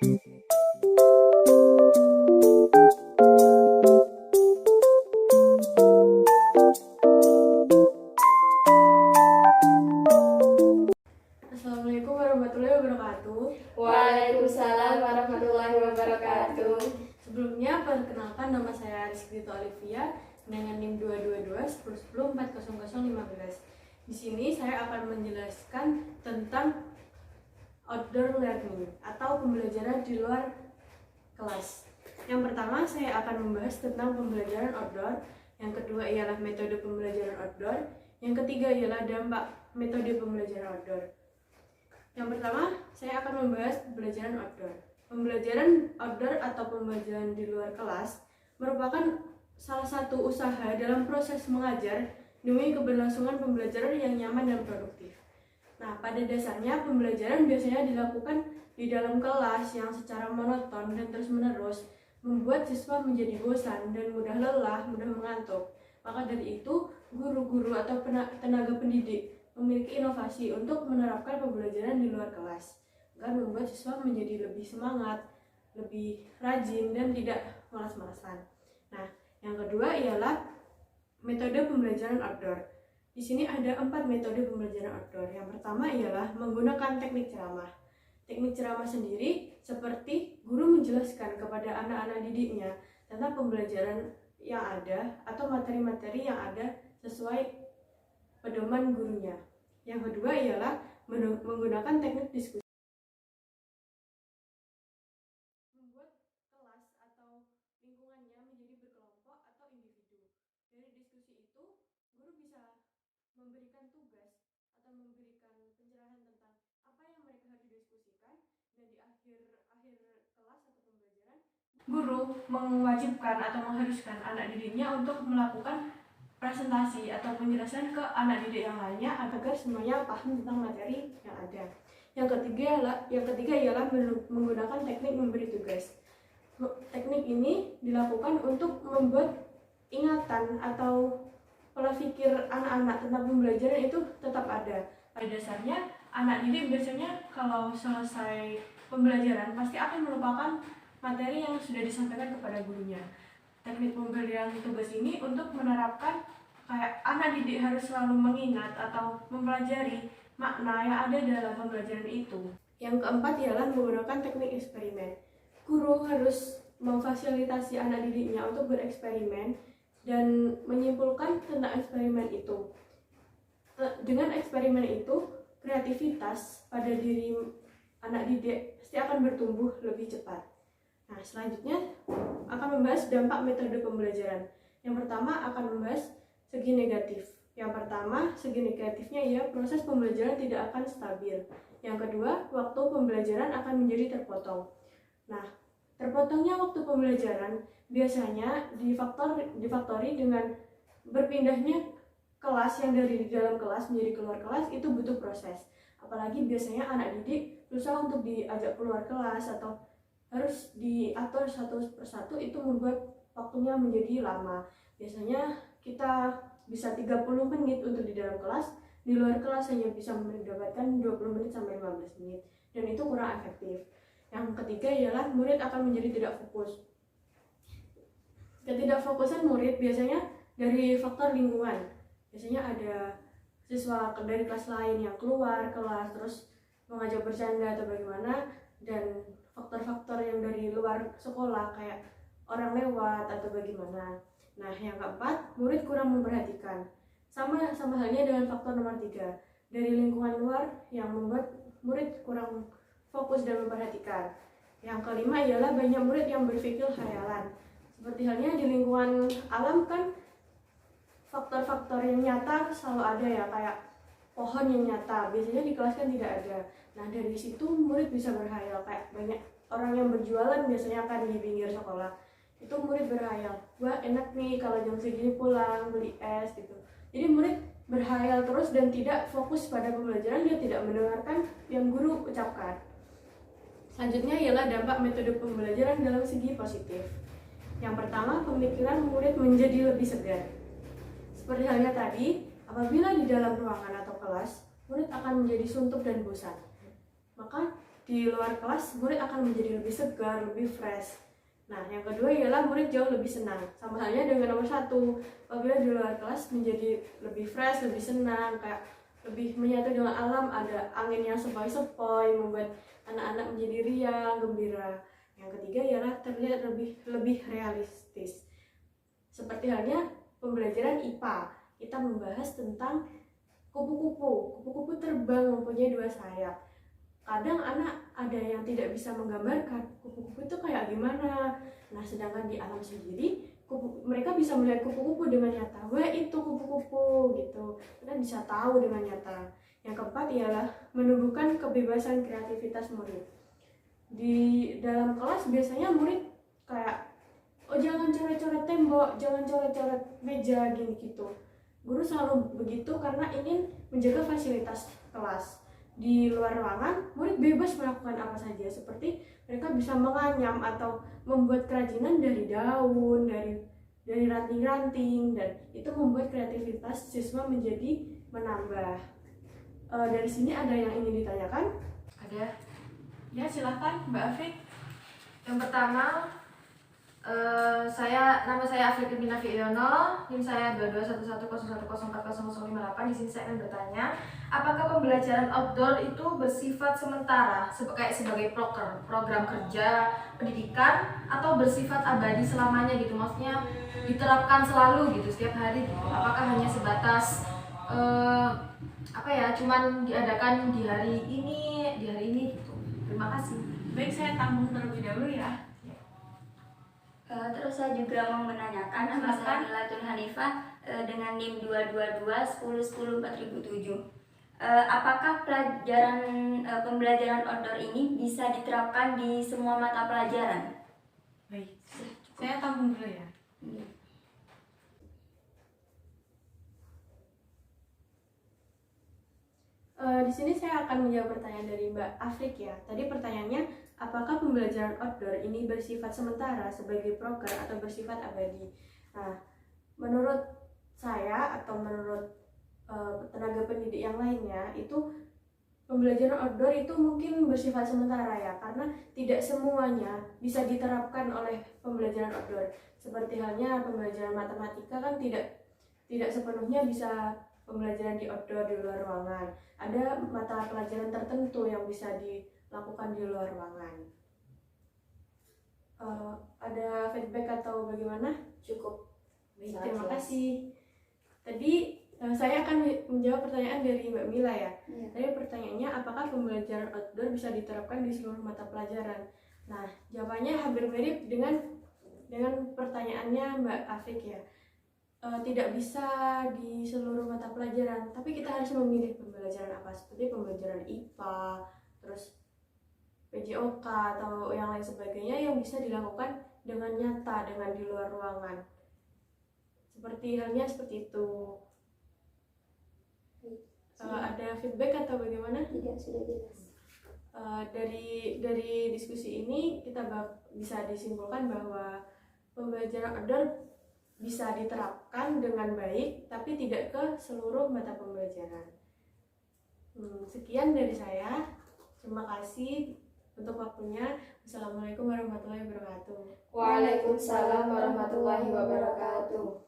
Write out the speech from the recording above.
Assalamualaikum warahmatullahi wabarakatuh. Waalaikumsalam warahmatullahi wabarakatuh. Sebelumnya, perkenalkan, nama saya Rizky Olivia dengan NIM 222-1010-40015. Di sini saya akan menjelaskan tentang outdoor learning atau pembelajaran di luar kelas. Yang pertama, saya akan membahas tentang pembelajaran outdoor. Yang kedua ialah metode pembelajaran outdoor. Yang ketiga ialah dampak metode pembelajaran outdoor. Yang pertama, saya akan membahas pembelajaran outdoor. Pembelajaran outdoor atau pembelajaran di luar kelas merupakan salah satu usaha dalam proses mengajar demi keberlangsungan pembelajaran yang nyaman dan produktif. Nah, pada dasarnya pembelajaran biasanya dilakukan di dalam kelas yang secara monoton dan terus-menerus membuat siswa menjadi bosan dan mudah lelah, mudah mengantuk. Maka dari itu, guru-guru atau tenaga pendidik memiliki inovasi untuk menerapkan pembelajaran di luar kelas agar membuat siswa menjadi lebih semangat, lebih rajin, dan tidak malas-malasan. Nah, yang kedua ialah metode pembelajaran outdoor. Di sini ada 4 metode pembelajaran outdoor. Yang pertama ialah menggunakan teknik ceramah. Teknik ceramah sendiri seperti guru menjelaskan kepada anak-anak didiknya tentang pembelajaran yang ada atau materi-materi yang ada sesuai pedoman gurunya. Yang kedua ialah menggunakan teknik diskusi. Membuat kelas atau lingkungannya menjadi berkelompok atau individu. Dari diskusi itu, guru bisa memberikan tugas atau memberikan pencerahan tentang apa yang mereka harus didiskusikan, dan di akhir kelas atau pembelajaran, guru mewajibkan atau mengharuskan anak didiknya untuk melakukan presentasi atau penjelasan ke anak didik yang lainnya agar semuanya paham tentang materi yang ada. Yang ketiga ialah menggunakan teknik memberi tugas. Teknik ini dilakukan untuk membuat ingatan atau pola pikir anak-anak tentang pembelajaran itu tetap ada. Pada dasarnya, anak didik biasanya kalau selesai pembelajaran pasti akan melupakan materi yang sudah disampaikan kepada gurunya. Teknik pemberian tugas ini untuk menerapkan kayak anak didik harus selalu mengingat atau mempelajari makna yang ada dalam pembelajaran itu. Yang keempat ialah menggunakan teknik eksperimen. Guru harus memfasilitasi anak didiknya untuk bereksperimen dan menyimpulkan tentang eksperimen itu. Dengan eksperimen itu, kreativitas pada diri anak didik pasti akan bertumbuh lebih cepat. Nah, selanjutnya akan membahas dampak metode pembelajaran. Yang pertama akan membahas segi negatif. Yang pertama, segi negatifnya ya proses pembelajaran tidak akan stabil. Yang kedua, waktu pembelajaran akan menjadi terpotong. Nah, terpotongnya waktu pembelajaran biasanya difaktori dengan berpindahnya kelas yang dari dalam kelas menjadi keluar kelas itu butuh proses. Apalagi biasanya anak didik susah untuk diajak keluar kelas atau harus diatur satu persatu, itu membuat waktunya menjadi lama. Biasanya kita bisa 30 menit untuk di dalam kelas, di luar kelas hanya bisa mendapatkan 20 menit sampai 15 menit, dan itu kurang efektif. Yang ketiga ialah murid akan menjadi tidak fokus. Ketidakfokusan murid biasanya dari faktor lingkungan. Biasanya ada siswa dari kelas lain yang keluar kelas terus mengajak bercanda atau bagaimana, dan faktor-faktor yang dari luar sekolah kayak orang lewat atau bagaimana. Nah, yang keempat, murid kurang memperhatikan. Sama halnya dengan faktor nomor 3, dari lingkungan luar yang membuat murid kurang fokus dan memperhatikan. Yang kelima ialah banyak murid yang berpikir khayalan. Seperti halnya di lingkungan alam kan faktor-faktor yang nyata selalu ada ya, kayak pohon yang nyata, biasanya di kelas kan tidak ada. Nah, dari situ murid bisa berhayal, kayak banyak orang yang berjualan biasanya kan di pinggir sekolah. Itu murid berhayal, wah enak nih kalau jam segini pulang beli es gitu. Jadi murid berhayal terus dan tidak fokus pada pembelajaran, dia tidak mendengarkan yang guru ucapkan. Selanjutnya ialah dampak metode pembelajaran dalam segi positif. Yang pertama, pemikiran murid menjadi lebih segar. Seperti halnya tadi, apabila di dalam ruangan atau kelas, murid akan menjadi suntuk dan bosan. Maka di luar kelas murid akan menjadi lebih segar, lebih fresh. Nah, yang kedua ialah murid jauh lebih senang. Sama halnya dengan nomor 1, apabila di luar kelas menjadi lebih fresh, lebih senang, kayak lebih menyatu dengan alam, ada angin yang sepoi-sepoi, membuat anak-anak menjadi riang, gembira. Yang ketiga ialah terlihat lebih realistis. Seperti halnya pembelajaran IPA, kita membahas tentang kupu-kupu. Kupu-kupu terbang mempunyai 2 sayap. Kadang anak ada yang tidak bisa menggambarkan kupu-kupu itu kayak gimana. Nah, sedangkan di alam sendiri mereka bisa melihat kupu-kupu dengan nyata. Wah, itu kupu-kupu gitu. Kita bisa tahu dengan nyata. Yang keempat ialah menumbuhkan kebebasan kreativitas murid. Di dalam kelas biasanya murid kayak, oh jangan coret-coret tembok, jangan coret-coret meja gini gitu. Guru selalu begitu karena ingin menjaga fasilitas kelas. Di luar ruangan, murid bebas melakukan apa saja, seperti mereka bisa menganyam atau membuat kerajinan dari daun, dari ranting-ranting, dan itu membuat kreativitas siswa menjadi menambah. Dari sini ada yang ingin ditanyakan? Ada. Ya, silahkan Mbak Afrik. Yang pertama, nama saya Afrik Binafi Yono, NIM saya 221101040058. Di sini saya akan bertanya, apakah pembelajaran outdoor itu bersifat sementara, sebagai program kerja pendidikan, atau bersifat abadi selamanya gitu? Maksudnya diterapkan selalu gitu setiap hari gitu. Apakah hanya sebatas cuman diadakan di hari ini gitu. Terima kasih. Baik, saya tampung terlebih dahulu ya. Terus saya juga mau menanyakan, nama saya Milatun Hanifah dengan NIM 22210104007. Apakah pembelajaran outdoor ini bisa diterapkan di semua mata pelajaran? Baik, saya tampung dulu ya. Di sini saya akan menjawab pertanyaan dari Mbak Afrik ya. Tadi pertanyaannya, apakah pembelajaran outdoor ini bersifat sementara sebagai program atau bersifat abadi? Nah, menurut saya atau menurut tenaga pendidik yang lainnya, itu pembelajaran outdoor itu mungkin bersifat sementara ya, karena tidak semuanya bisa diterapkan oleh pembelajaran outdoor. Seperti halnya pembelajaran matematika kan tidak sepenuhnya bisa pembelajaran di outdoor, di luar ruangan. Ada mata pelajaran tertentu yang bisa dilakukan di luar ruangan. Ada feedback atau bagaimana? Cukup. Baik, terima kasih. Tadi saya akan menjawab pertanyaan dari Mbak Mila ya. Tadi pertanyaannya, apakah pembelajaran outdoor bisa diterapkan di seluruh mata pelajaran? Nah, jawabannya hampir mirip dengan pertanyaannya Mbak Afik ya. Tidak bisa di seluruh mata pelajaran, tapi kita harus memilih pembelajaran apa, seperti pembelajaran IPA, terus PJOK atau yang lain sebagainya yang bisa dilakukan dengan nyata, dengan di luar ruangan. Halnya seperti itu. Ada feedback atau bagaimana? Tidak, sudah jelas. Dari diskusi ini kita bisa disimpulkan bahwa pembelajaran outdoor bisa diterapkan dengan baik, tapi tidak ke seluruh mata pembelajaran. Sekian dari saya. Terima kasih untuk waktunya. Assalamualaikum warahmatullahi wabarakatuh. Waalaikumsalam warahmatullahi wabarakatuh.